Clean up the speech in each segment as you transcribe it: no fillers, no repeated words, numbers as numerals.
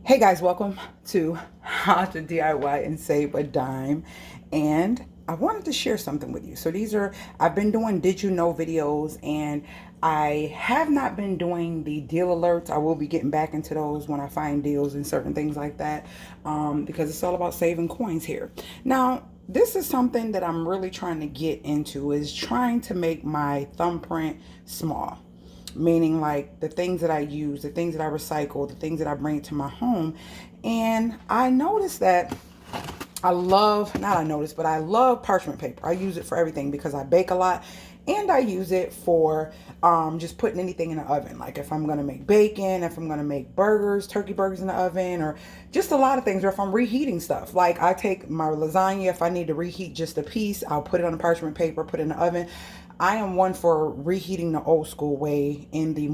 Hey guys, welcome to How to DIY and Save a Dime. And I wanted to share something with you. So I've been doing Did You Know videos, and I have not been doing the deal alerts. I will be getting back into those when I find deals and certain things like that, because it's all about saving coins here. Now, this is something that I'm really trying to get into, is trying to make my thumbprint small, meaning like the things that I use, the things that I recycle, the things that I bring to my home. And I noticed that I love parchment paper. I use it for everything because I bake a lot, and I use it for just putting anything in the oven. Like if I'm gonna make bacon, if I'm gonna make burgers, turkey burgers in the oven, or just a lot of things, or if I'm reheating stuff. Like I take my lasagna, if I need to reheat just a piece, I'll put it on the parchment paper, put it in the oven. I am one for reheating the old school way in the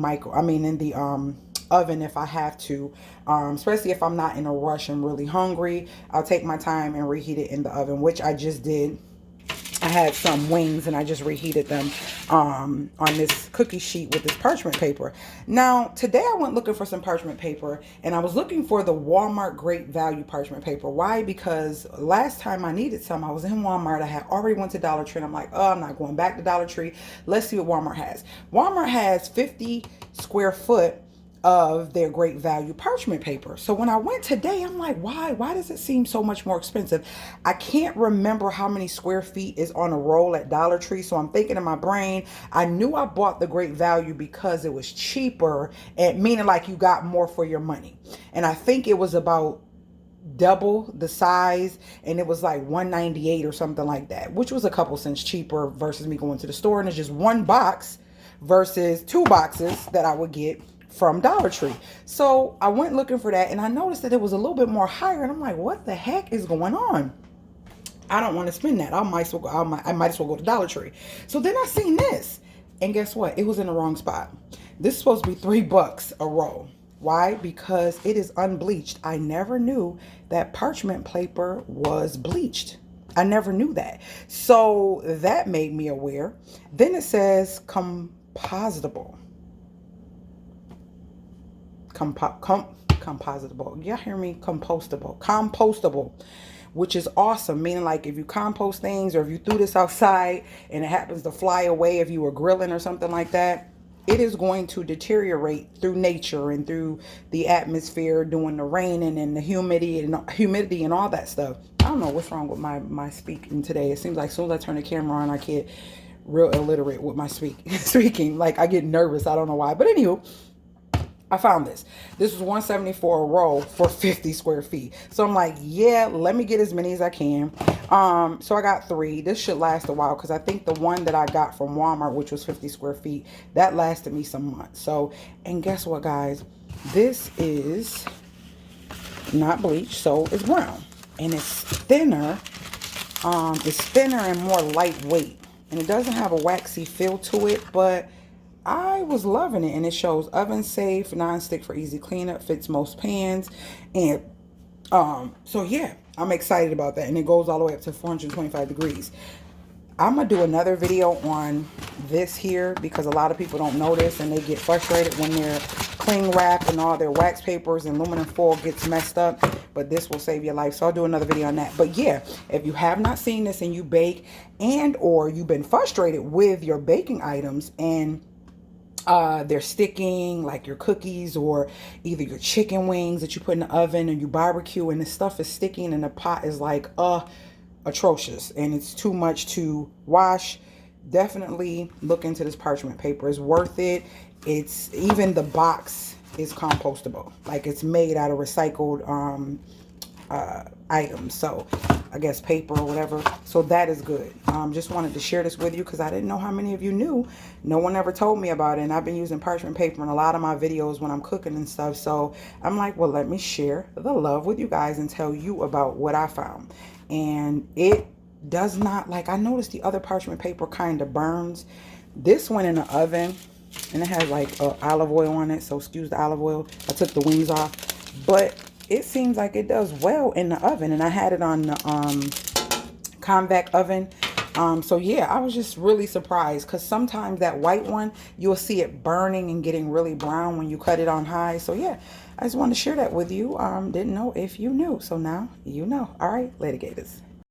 oven if I have to, especially if I'm not in a rush and really hungry. I'll take my time and reheat it in the oven, which I just did. I had some wings and I just reheated them on this cookie sheet with this parchment paper. Now, today I went looking for some parchment paper, and I was looking for the Walmart Great Value parchment paper. Why? Because last time I needed some, I was in Walmart. I had already went to Dollar Tree, and I'm like, oh, I'm not going back to Dollar Tree. Let's see what Walmart has. Walmart has 50 square foot of their great value parchment paper. So when I went today, I'm like, why does it seem so much more expensive? I can't remember how many square feet is on a roll at Dollar Tree. So I'm thinking in my brain, I knew I bought the great value because it was cheaper, and meaning like you got more for your money. And I think it was about double the size, and it was like 198 or something like that, which was a couple cents cheaper versus me going to the store, and it's just one box versus two boxes that I would get from Dollar Tree. So I went looking for that, and I noticed that it was a little bit more higher, and I'm like, what the heck is going on? I don't want to spend that. I might as well go to Dollar Tree. So then I seen this, and guess what? It was in the wrong spot. This is supposed to be $3 a roll. Why? Because it is unbleached. I never knew that parchment paper was bleached. I never knew that. So that made me aware. Then it says compostable. Compostable. Y'all hear me? Compostable, which is awesome. Meaning like if you compost things, or if you threw this outside and it happens to fly away, if you were grilling or something like that, it is going to deteriorate through nature and through the atmosphere, doing the raining and the humidity and all that stuff. I don't know what's wrong with my speaking today. It seems like as soon as I turn the camera on, I get real illiterate with my speaking. Like I get nervous. I don't know why. But anywho, I found this. This was 174 a roll for 50 square feet. So I'm like, yeah, let me get as many as I can. So I got 3. This should last a while, because I think the one that I got from Walmart, which was 50 square feet, that lasted me some months. So, and guess what, guys? This is not bleached, so it's brown. And it's thinner. It's thinner and more lightweight. And it doesn't have a waxy feel to it, but I was loving it. And it shows oven safe, non-stick for easy cleanup, fits most pans. And so yeah, I'm excited about that. And it goes all the way up to 425 degrees. I'm going to do another video on this here, because a lot of people don't know this, and they get frustrated when their cling wrap and all their wax papers and aluminum foil gets messed up. But this will save your life. So I'll do another video on that. But yeah, if you have not seen this and you bake, and or you've been frustrated with your baking items and they're sticking, like your cookies or either your chicken wings that you put in the oven and you barbecue, and the stuff is sticking and the pot is like atrocious and it's too much to wash, definitely look into this parchment paper. It's worth it. It's even the box is compostable, like it's made out of recycled items, so I guess paper or whatever. So that is good. Just wanted to share this with you because I didn't know how many of you knew. No one ever told me about it, and I've been using parchment paper in a lot of my videos when I'm cooking and stuff. So I'm like, well, let me share the love with you guys and tell you about what I found. And it does not, like, I noticed the other parchment paper kind of burns. This went in the oven, and it has like olive oil on it, so excuse the olive oil. I took the wings off, but it seems like it does well in the oven. And I had it on the convex oven, So yeah, I was just really surprised because sometimes that white one, you'll see it burning and getting really brown when you cut it on high. So yeah, I just wanted to share that with you. Didn't know if you knew. So now you know. All right, later, Gators.